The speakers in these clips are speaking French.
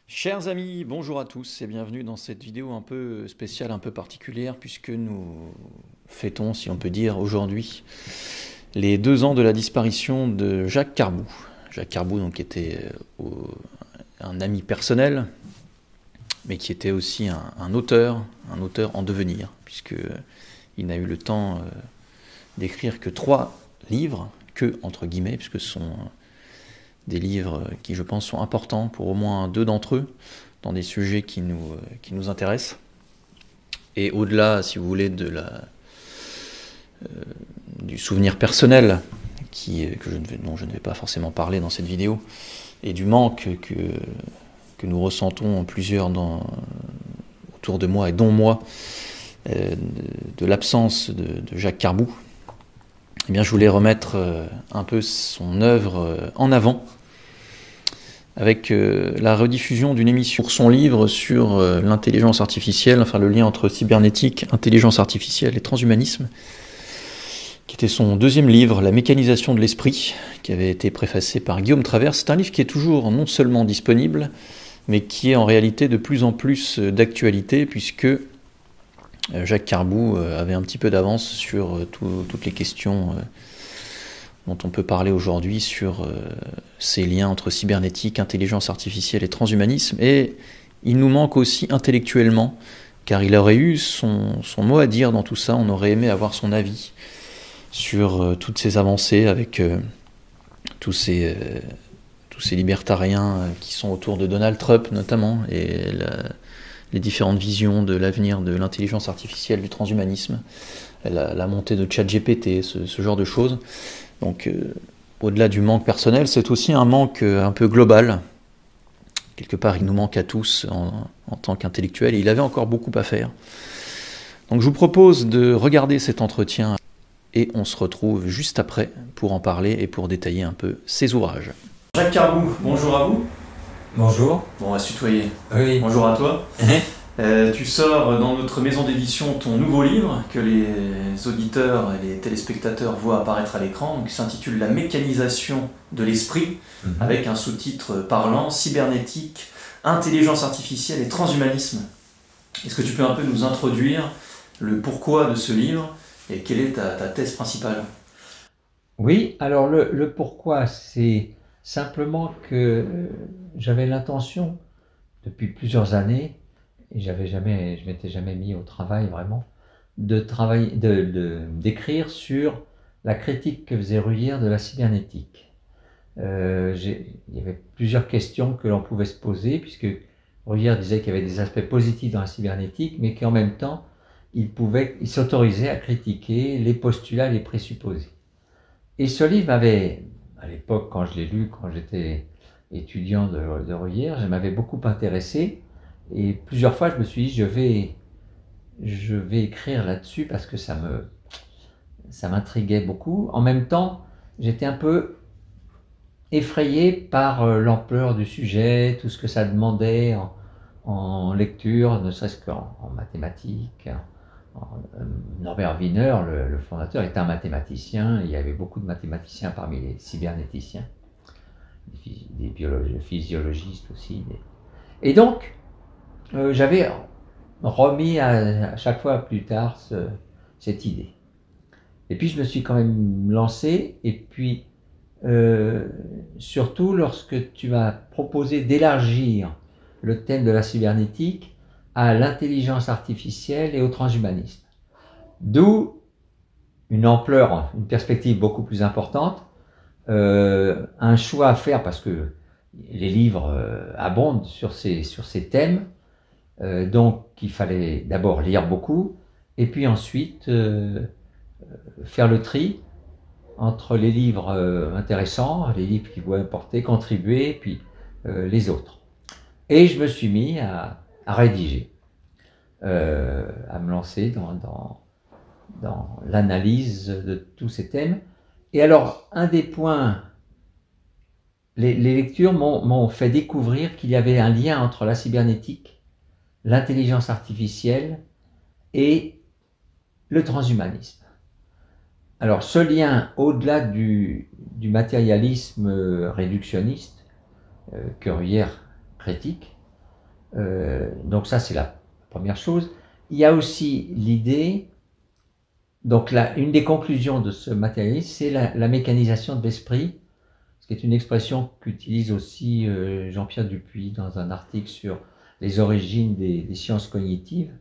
Chers amis, bonjour à tous et bienvenue dans cette vidéo un peu spéciale, un peu particulière, puisque nous fêtons, si on peut dire, aujourd'hui les 2 ans de la disparition de Jacques Carbou. Jacques Carbou, donc, était un ami personnel, mais qui était aussi un auteur en devenir, puisqu'il n'a eu le temps d'écrire que 3 livres, que entre guillemets, puisque ce sont des livres qui, je pense, sont importants pour au moins 2 d'entre eux, dans des sujets qui nous intéressent. Et au-delà, si vous voulez, du souvenir personnel, dont je ne vais pas forcément parler dans cette vidéo, et du manque que nous ressentons plusieurs autour de moi, et dont moi, de l'absence de Jacques Carbou, eh bien, je voulais remettre un peu son œuvre en avant, avec la rediffusion d'une émission pour son livre sur l'intelligence artificielle, enfin le lien entre cybernétique, intelligence artificielle et transhumanisme, qui était son 2e livre, La mécanisation de l'esprit, qui avait été préfacé par Guillaume Travers. C'est un livre qui est toujours non seulement disponible, mais qui est en réalité de plus en plus d'actualité, puisque Jacques Carbou avait un petit peu d'avance sur toutes les questions dont on peut parler aujourd'hui sur ces liens entre cybernétique, intelligence artificielle et transhumanisme. Et il nous manque aussi intellectuellement, car il aurait eu son mot à dire dans tout ça. On aurait aimé avoir son avis sur toutes ces avancées avec tous ces libertariens qui sont autour de Donald Trump notamment, et les différentes visions de l'avenir de l'intelligence artificielle, du transhumanisme, la montée de ChatGPT, ce genre de choses. Donc, au-delà du manque personnel, c'est aussi un manque un peu global. Quelque part, il nous manque à tous en tant qu'intellectuels, et il avait encore beaucoup à faire. Donc, je vous propose de regarder cet entretien, et on se retrouve juste après pour en parler et pour détailler un peu ses ouvrages. Jacques Carbou, bonjour à vous. Bonjour. Bon, on va se tutoyer. Oui. Bonjour à toi. Tu sors dans notre maison d'édition ton nouveau livre que les auditeurs et les téléspectateurs voient apparaître à l'écran, qui s'intitule La mécanisation de l'esprit, avec un sous-titre parlant, cybernétique, intelligence artificielle et transhumanisme. Est-ce que tu peux un peu nous introduire le pourquoi de ce livre et quelle est ta thèse principale? Oui, alors le pourquoi, c'est simplement que j'avais l'intention depuis plusieurs années, et je m'étais jamais mis au travail vraiment, d'écrire sur la critique que faisait Bruyère de la cybernétique. Il y avait plusieurs questions que l'on pouvait se poser, puisque Bruyère disait qu'il y avait des aspects positifs dans la cybernétique, mais qu'en même temps, il s'autorisait à critiquer les postulats, les présupposés. Et ce livre m'avait, à l'époque, quand je l'ai lu, quand j'étais étudiant de Bruyère, ça m'avait beaucoup intéressé. Et plusieurs fois, je me suis dit, je vais écrire là-dessus parce que ça m'intriguait beaucoup. En même temps, j'étais un peu effrayé par l'ampleur du sujet, tout ce que ça demandait en lecture, ne serait-ce qu'en mathématiques. Norbert Wiener, le fondateur, était un mathématicien. Il y avait beaucoup de mathématiciens parmi les cybernéticiens, des physiologistes aussi. Et donc, j'avais remis à chaque fois plus tard cette idée. Et puis je me suis quand même lancé, et puis surtout lorsque tu m'as proposé d'élargir le thème de la cybernétique à l'intelligence artificielle et au transhumanisme. D'où une ampleur, une perspective beaucoup plus importante, un choix à faire parce que les livres abondent sur ces thèmes, donc il fallait d'abord lire beaucoup, et puis ensuite faire le tri entre les livres intéressants, les livres qui pouvaient apporter, contribuer, puis les autres. Et je me suis mis à rédiger, à me lancer dans l'analyse de tous ces thèmes. Et alors, un des points, les lectures m'ont fait découvrir qu'il y avait un lien entre la cybernétique, l'intelligence artificielle et le transhumanisme. Alors, ce lien, au-delà du matérialisme réductionniste que Bruyère critique, Donc ça, c'est la première chose. Il y a aussi l'idée, donc là, une des conclusions de ce matérialisme, c'est la mécanisation de l'esprit, ce qui est une expression qu'utilise aussi Jean-Pierre Dupuy dans un article sur les origines des sciences cognitives.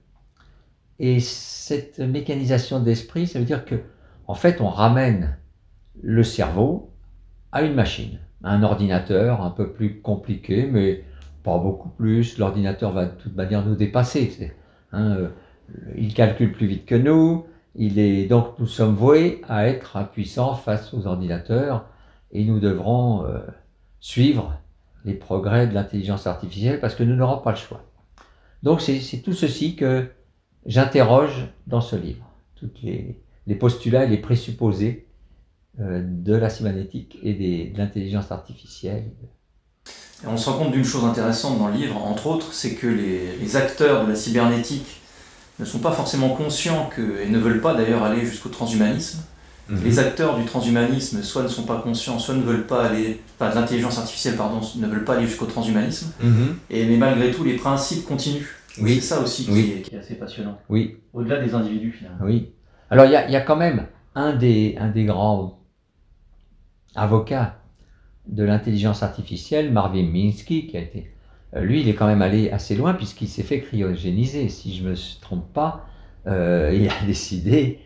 Et cette mécanisation de l'esprit, ça veut dire que, en fait, on ramène le cerveau à une machine, à un ordinateur un peu plus compliqué, mais pas beaucoup plus. L'ordinateur va de toute manière nous dépasser. Il calcule plus vite que nous. Donc nous sommes voués à être impuissants face aux ordinateurs et nous devrons suivre les progrès de l'intelligence artificielle parce que nous n'aurons pas le choix. Donc c'est tout ceci que j'interroge dans ce livre, toutes les postulats et les présupposés de la cybernétique et de l'intelligence artificielle. Et on se rend compte d'une chose intéressante dans le livre, entre autres, c'est que les acteurs de la cybernétique ne sont pas forcément conscients et ne veulent pas d'ailleurs aller jusqu'au transhumanisme. Les acteurs du transhumanisme soit ne sont pas conscients, soit ne veulent pas aller, enfin de l'intelligence artificielle, pardon, ne veulent pas aller jusqu'au transhumanisme. Mais malgré tout, les principes continuent. Oui. C'est ça aussi qui est assez passionnant. Oui. Au-delà des individus finalement. Oui. Alors il y a quand même un des grands avocats de l'intelligence artificielle, Marvin Minsky, qui a été, lui, il est quand même allé assez loin puisqu'il s'est fait cryogéniser. Si je me trompe pas, il a décidé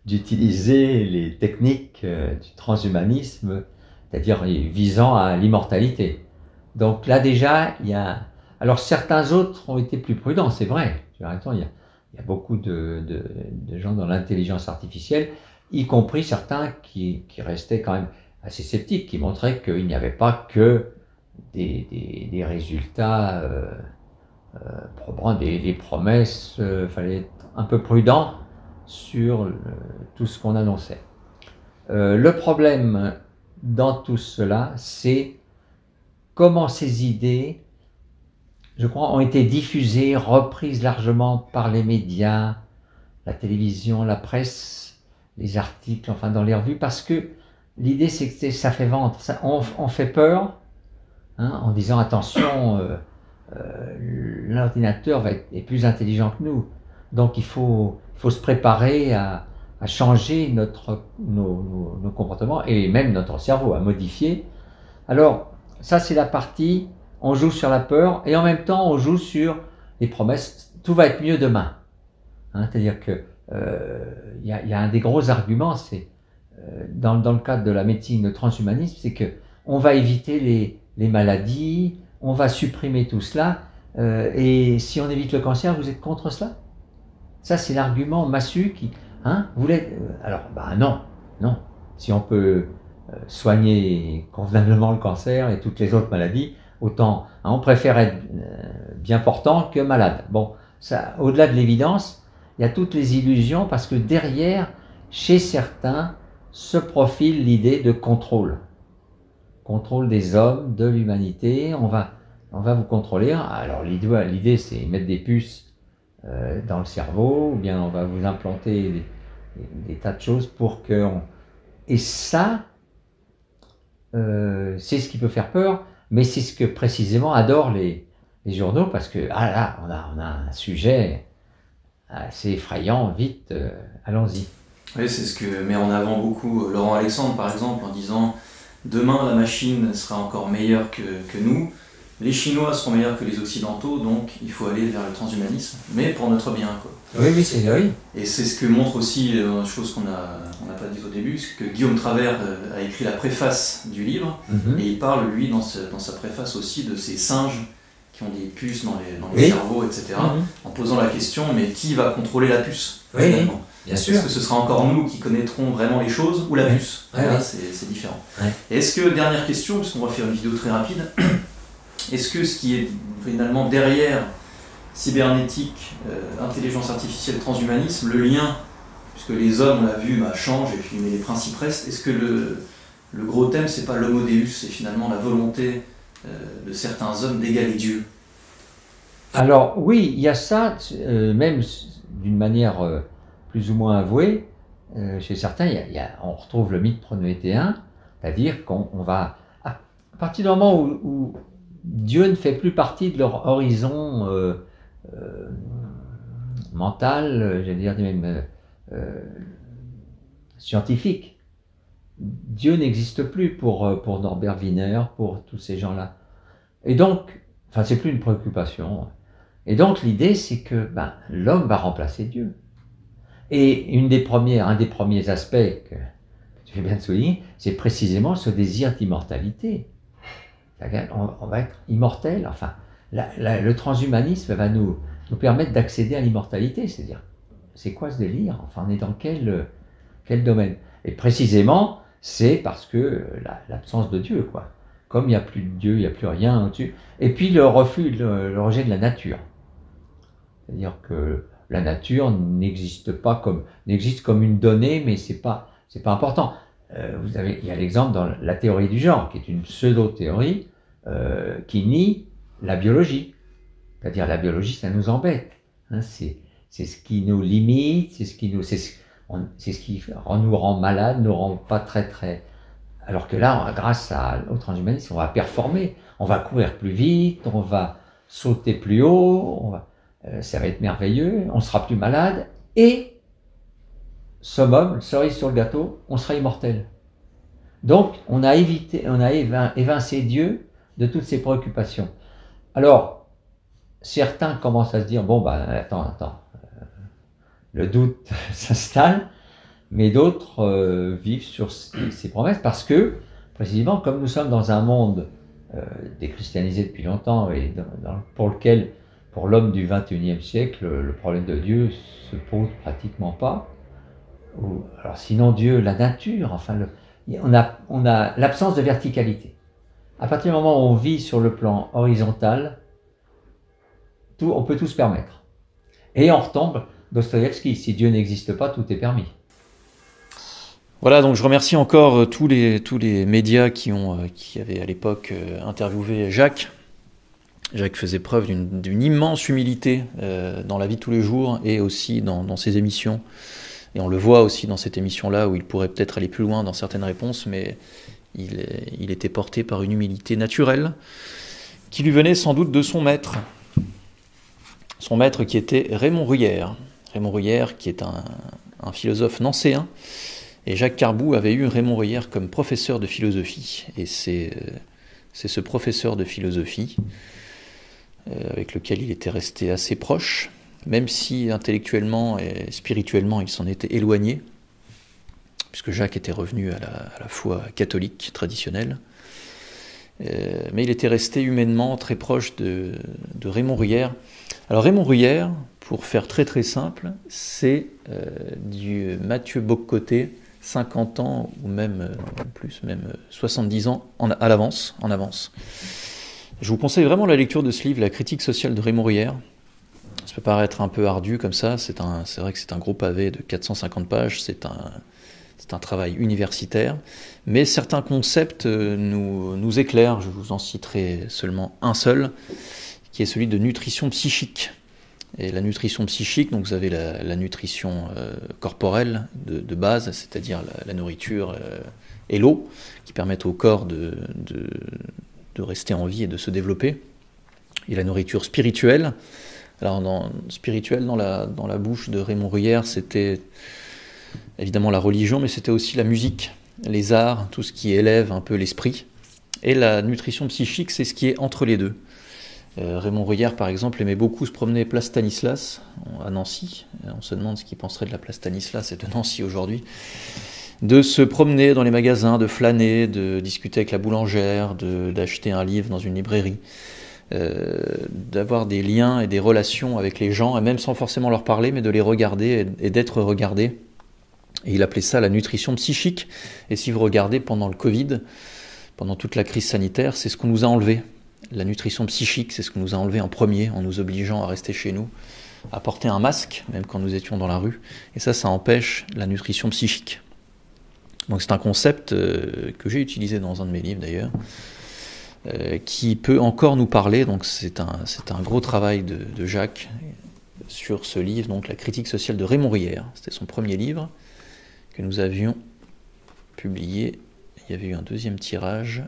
d'utiliser les techniques du transhumanisme, c'est-à-dire visant à l'immortalité. Donc là déjà, il y a... Alors certains autres ont été plus prudents, c'est vrai. Tu as raison, il y a beaucoup de gens dans l'intelligence artificielle, y compris certains qui restaient quand même assez sceptiques, qui montraient qu'il n'y avait pas que des résultats probants, des promesses. Il fallait être un peu prudent sur tout ce qu'on annonçait. Le problème dans tout cela, c'est comment ces idées, je crois, ont été diffusées, reprises largement par les médias, la télévision, la presse, les articles, enfin dans les revues, parce que l'idée c'est que ça fait vendre, on fait peur en disant attention, l'ordinateur est plus intelligent que nous, donc il faut se préparer à changer nos comportements et même notre cerveau, à modifier. Alors ça c'est la partie, on joue sur la peur et en même temps on joue sur les promesses, tout va être mieux demain. C'est-à-dire que y a un des gros arguments, c'est dans le cadre de la médecine, le transhumanisme, c'est que on va éviter les maladies, on va supprimer tout cela, et si on évite le cancer, vous êtes contre cela? Ça, c'est l'argument massu qui, vous l'êtes. Alors, non. Si on peut soigner convenablement le cancer et toutes les autres maladies, autant, on préfère être bien portant que malade. Bon, ça, au-delà de l'évidence, il y a toutes les illusions parce que derrière, chez certains, se profile l'idée de contrôle. Contrôle des hommes, de l'humanité, on va vous contrôler. Alors l'idée c'est mettre des puces dans le cerveau, ou bien on va vous implanter des tas de choses pour que... Et ça, c'est ce qui peut faire peur, mais c'est ce que précisément adorent les journaux, parce que là, on a un sujet assez effrayant, vite, allons-y. Oui, c'est ce que met en avant beaucoup Laurent Alexandre, par exemple, en disant « Demain, la machine sera encore meilleure que nous, les Chinois seront meilleurs que les Occidentaux, donc il faut aller vers le transhumanisme, mais pour notre bien. » Oui, c'est vrai. Et c'est ce que montre aussi une chose qu'on n'a pas dit au début, c'est que Guillaume Travers a écrit la préface du livre, et il parle, lui, dans sa préface aussi, de ces singes qui ont des puces dans les cerveaux, etc., en posant la question, mais qui va contrôler la puce finalement? Bien sûr. Est-ce que ce sera encore nous qui connaîtrons vraiment les choses ou la puce? Là, c'est différent. Est-ce que, dernière question, puisqu'on va faire une vidéo très rapide, est-ce que ce qui est finalement derrière cybernétique, intelligence artificielle, transhumanisme, le lien, puisque les hommes, on l'a vu, changent et puis mais les principes restent, est-ce que le gros thème, c'est pas l'homo deus, c'est finalement la volonté de certains hommes d'égaler Dieu? Alors oui, il y a ça, même d'une manière plus ou moins avouée, chez certains, on retrouve le mythe prométhéen, c'est-à-dire qu'on va, à partir du moment où Dieu ne fait plus partie de leur horizon mental, j'allais dire même scientifique. Dieu n'existe plus pour Norbert Wiener, pour tous ces gens-là. Et donc, enfin, c'est plus une préoccupation. Et donc, l'idée, c'est que l'homme va remplacer Dieu. Et un des premiers aspects que tu fais bien de souligner, c'est précisément ce désir d'immortalité. On va être immortel. Enfin, le transhumanisme va nous permettre d'accéder à l'immortalité. C'est-à-dire, c'est quoi ce délire? Enfin, on est dans quel domaine? Et précisément, c'est parce que l'absence de Dieu, quoi. Comme il n'y a plus de Dieu, il n'y a plus rien au-dessus. Et puis le refus, le rejet de la nature. C'est-à-dire que la nature n'existe comme une donnée, mais c'est pas important. Il y a l'exemple dans la théorie du genre, qui est une pseudo-théorie qui nie la biologie. C'est-à-dire la biologie, ça nous embête. Hein, c'est ce qui nous limite, c'est ce qui nous rend malade, nous rend pas très. Alors que là, grâce au transhumanisme, on va performer, on va courir plus vite, on va sauter plus haut, ça va être merveilleux, on sera plus malade, et summum, cerise sur le gâteau, on sera immortel. Donc, on a évincé Dieu de toutes ses préoccupations. Alors, certains commencent à se dire, bon, attends, le doute s'installe, mais d'autres vivent sur ces promesses parce que, précisément, comme nous sommes dans un monde déchristianisé depuis longtemps et pour lequel, pour l'homme du XXIe siècle, le problème de Dieu se pose pratiquement pas. Alors sinon Dieu, la nature, enfin, on a l'absence de verticalité. À partir du moment où on vit sur le plan horizontal, on peut tout se permettre. Et on retombe, Dostoïevski, si Dieu n'existe pas, tout est permis. Voilà, donc je remercie encore tous les médias qui avaient à l'époque interviewé Jacques. Jacques faisait preuve d'une immense humilité dans la vie de tous les jours et aussi dans ses émissions. Et on le voit aussi dans cette émission-là où il pourrait peut-être aller plus loin dans certaines réponses, mais il était porté par une humilité naturelle qui lui venait sans doute de son maître. Son maître qui était Raymond Ruyère. Raymond Ruyère qui est un philosophe nancéen. Et Jacques Carbou avait eu Raymond Ruyère comme professeur de philosophie. Et c'est ce professeur de philosophie avec lequel il était resté assez proche, même si intellectuellement et spirituellement il s'en était éloigné, puisque Jacques était revenu à la foi catholique traditionnelle. Mais il était resté humainement très proche de Raymond Ruyère. Alors Raymond Ruyère, pour faire très très simple, c'est du Mathieu Bock-Côté, 50 ans ou même plus, même 70 ans en avance. Je vous conseille vraiment la lecture de ce livre, La critique sociale de Raymond Ruyère. Ça peut paraître un peu ardu comme ça, c'est vrai que c'est un gros pavé de 450 pages, c'est un travail universitaire, mais certains concepts nous éclairent. Je vous en citerai seulement un seul, qui est celui de nutrition psychique. Et la nutrition psychique, donc vous avez la nutrition corporelle de base, c'est-à-dire la nourriture et l'eau, qui permettent au corps de rester en vie et de se développer. Et la nourriture spirituelle. Alors spirituelle, dans la bouche de Raymond Ruyère, c'était évidemment la religion, mais c'était aussi la musique, les arts, tout ce qui élève un peu l'esprit. Et la nutrition psychique, c'est ce qui est entre les deux. Raymond Ruyère, par exemple, aimait beaucoup se promener place Stanislas, à Nancy. On se demande ce qu'il penserait de la place Stanislas et de Nancy aujourd'hui. De se promener dans les magasins, de flâner, de discuter avec la boulangère, d'acheter un livre dans une librairie, d'avoir des liens et des relations avec les gens, et même sans forcément leur parler, mais de les regarder et d'être regardé. Et il appelait ça la nutrition psychique. Et si vous regardez pendant le Covid, pendant toute la crise sanitaire, c'est ce qu'on nous a enlevé. La nutrition psychique, c'est ce qu'on nous a enlevé en premier, en nous obligeant à rester chez nous, à porter un masque, même quand nous étions dans la rue. Et ça empêche la nutrition psychique. Donc c'est un concept que j'ai utilisé dans un de mes livres d'ailleurs, qui peut encore nous parler. Donc c'est un gros travail de Jacques sur ce livre, donc La critique sociale de Raymond Ruyère. C'était son premier livre que nous avions publié. Il y avait eu un deuxième tirage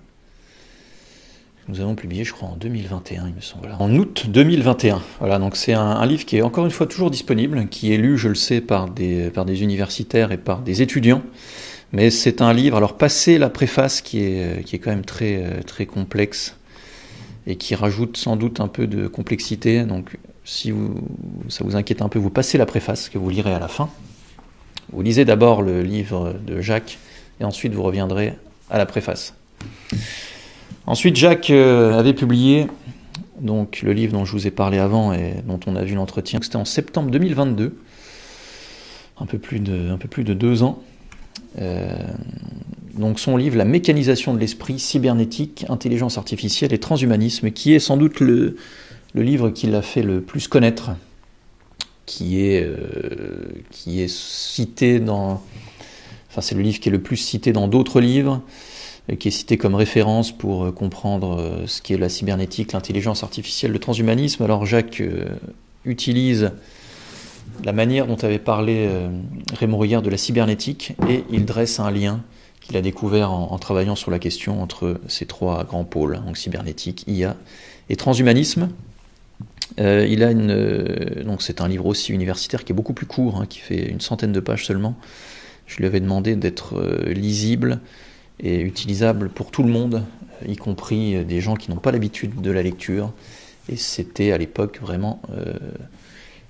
nous avons publié, je crois, en 2021, il me semble. Voilà. En août 2021. Voilà, donc c'est un livre qui est encore une fois toujours disponible, qui est lu, je le sais, par des universitaires et par des étudiants. Mais c'est un livre, alors passé la préface qui est quand même très, très complexe et qui rajoute sans doute un peu de complexité. Donc si ça vous inquiète un peu, vous passez la préface que vous lirez à la fin. Vous lisez d'abord le livre de Jacques et ensuite vous reviendrez à la préface. Ensuite, Jacques avait publié donc, le livre dont je vous ai parlé avant et dont on a vu l'entretien. C'était en septembre 2022, un peu plus de 2 ans. Donc son livre « La mécanisation de l'esprit, cybernétique, intelligence artificielle et transhumanisme », qui est sans doute le livre qui l'a fait le plus connaître, qui est cité dans... Enfin, c'est le livre qui est le plus cité dans d'autres livres, qui est cité comme référence pour comprendre ce qu'est la cybernétique, l'intelligence artificielle, le transhumanisme. Alors Jacques utilise la manière dont avait parlé Raymond Ruyère de la cybernétique et il dresse un lien qu'il a découvert en travaillant sur la question entre ces 3 grands pôles, donc cybernétique, IA et transhumanisme. Donc c'est un livre aussi universitaire qui est beaucoup plus court, qui fait une centaine de pages seulement. Je lui avais demandé d'être lisible et utilisable pour tout le monde, y compris des gens qui n'ont pas l'habitude de la lecture. Et c'était à l'époque vraiment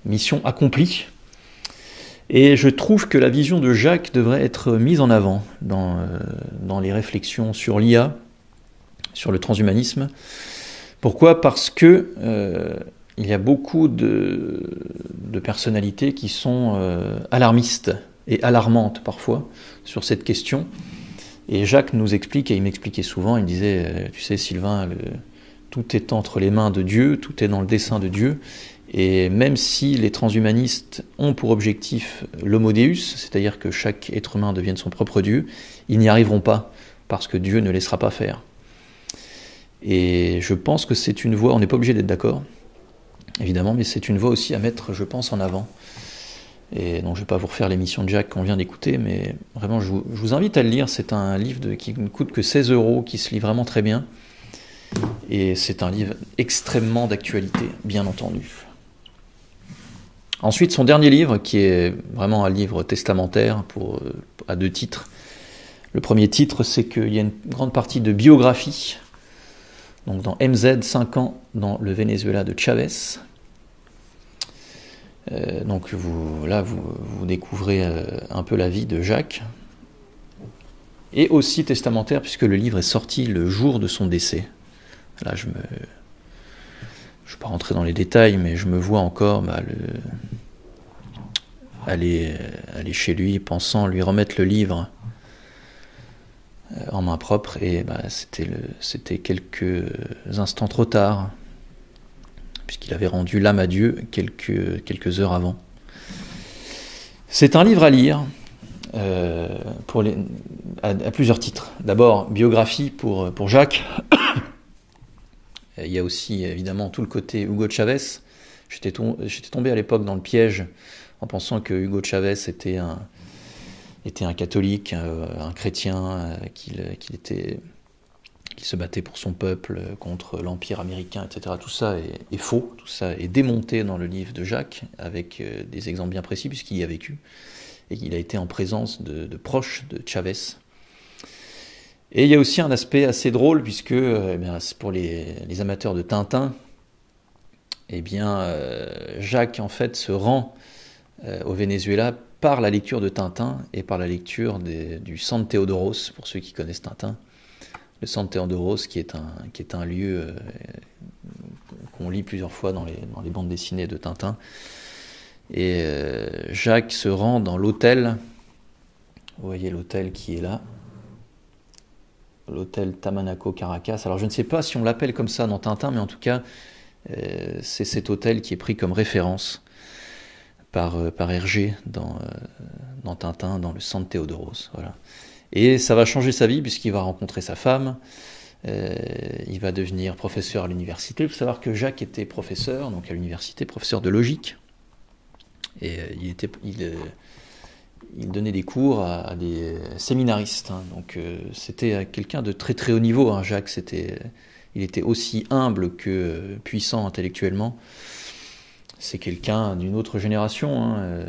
mission accomplie. Et je trouve que la vision de Jacques devrait être mise en avant dans les réflexions sur l'IA, sur le transhumanisme. Pourquoi ? Parce que il y a beaucoup de personnalités qui sont alarmistes et alarmantes parfois sur cette question. Et Jacques nous explique, et il m'expliquait souvent, il me disait, tu sais Sylvain, tout est entre les mains de Dieu, tout est dans le dessein de Dieu, et même si les transhumanistes ont pour objectif l'homo deus, c'est-à-dire que chaque être humain devienne son propre Dieu, ils n'y arriveront pas, parce que Dieu ne laissera pas faire. Et je pense que c'est une voie, on n'est pas obligé d'être d'accord, évidemment, mais c'est une voie aussi à mettre, je pense, en avant. Et donc je ne vais pas vous refaire l'émission de Jacques qu'on vient d'écouter, mais vraiment je vous invite à le lire. C'est un livre qui ne coûte que 16 €, qui se lit vraiment très bien. Et c'est un livre extrêmement d'actualité, bien entendu. Ensuite, son dernier livre, qui est vraiment un livre testamentaire à 2 titres. Le premier titre, c'est qu'il y a une grande partie de biographie, donc dans MZ, 5 ans dans le Venezuela de Chavez. Donc vous découvrez un peu la vie de Jacques, et aussi testamentaire puisque le livre est sorti le jour de son décès. Là je ne vais pas rentrer dans les détails, mais je me vois encore aller chez lui pensant lui remettre le livre en main propre, et c'était quelques instants trop tard, puisqu'il avait rendu l'âme à Dieu quelques heures avant. C'est un livre à lire à plusieurs titres. D'abord, biographie pour Jacques. Il y a aussi évidemment tout le côté Hugo Chavez. J'étais tombé à l'époque dans le piège en pensant que Hugo Chavez était un catholique, un chrétien, qu'il se battait pour son peuple contre l'Empire américain, etc. Tout ça est faux, tout ça est démonté dans le livre de Jacques, avec des exemples bien précis, puisqu'il y a vécu, et qu'il a été en présence de proches de Chavez. Et il y a aussi un aspect assez drôle, puisque pour les amateurs de Tintin, Jacques en fait se rend au Venezuela par la lecture de Tintin et par la lecture du San Theodoros, pour ceux qui connaissent Tintin. Le San Theodoros, qui est un lieu qu'on lit plusieurs fois dans les bandes dessinées de Tintin. Et Jacques se rend dans l'hôtel, vous voyez l'hôtel qui est là, l'hôtel Tamanaco Caracas. Alors je ne sais pas si on l'appelle comme ça dans Tintin, mais en tout cas, c'est cet hôtel qui est pris comme référence par Hergé dans Tintin, dans le San Theodoros. Voilà. Et ça va changer sa vie puisqu'il va rencontrer sa femme, il va devenir professeur à l'université. Il faut savoir que Jacques était professeur, donc à l'université, professeur de logique. Et il donnait des cours à des séminaristes. Donc c'était quelqu'un de très très haut niveau. Jacques, il était aussi humble que puissant intellectuellement. C'est quelqu'un d'une autre génération, hein,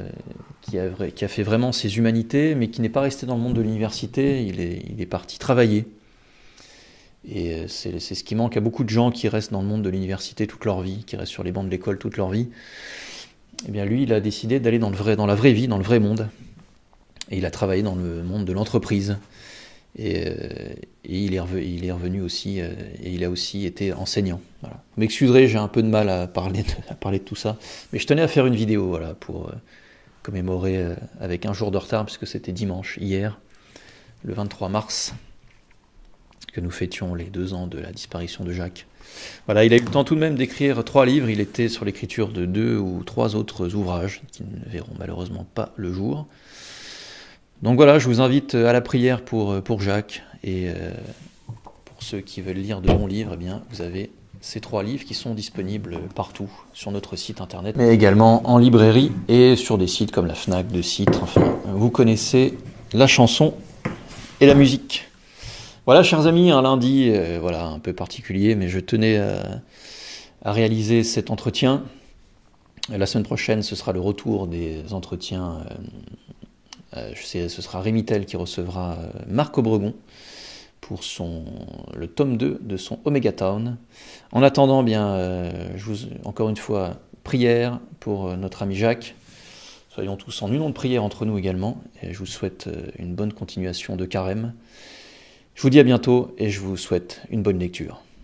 qui a fait vraiment ses humanités, mais qui n'est pas resté dans le monde de l'université, il est parti travailler. Et c'est ce qui manque à beaucoup de gens qui restent dans le monde de l'université toute leur vie, qui restent sur les bancs de l'école toute leur vie. Eh bien lui, il a décidé d'aller dans la vraie vie, dans le vrai monde. Et il a travaillé dans le monde de l'entreprise. Et il est revenu aussi, et il a aussi été enseignant. Voilà. Vous m'excuserez, j'ai un peu de mal à parler de tout ça, mais je tenais à faire une vidéo, voilà, pour commémorer avec un jour de retard, puisque c'était dimanche, hier, le 23 mars, que nous fêtions les 2 ans de la disparition de Jacques. Voilà, il a eu le temps tout de même d'écrire 3 livres, il était sur l'écriture de 2 ou 3 autres ouvrages, qui ne verront malheureusement pas le jour. Donc voilà, je vous invite à la prière pour Jacques, et pour ceux qui veulent lire de bons livres, eh bien, vous avez ces 3 livres qui sont disponibles partout sur notre site internet, mais également en librairie et sur des sites comme la Fnac, De Citre, enfin, vous connaissez la chanson et la musique. Voilà, chers amis, un lundi voilà, un peu particulier, mais je tenais à réaliser cet entretien. La semaine prochaine, ce sera le retour des entretiens. Ce sera Rémy-Tel qui recevra Marc Obregon pour le tome 2 de son Omega Town. En attendant, bien, encore une fois, prière pour notre ami Jacques. Soyons tous en union de prière entre nous également. Et je vous souhaite une bonne continuation de carême. Je vous dis à bientôt et je vous souhaite une bonne lecture.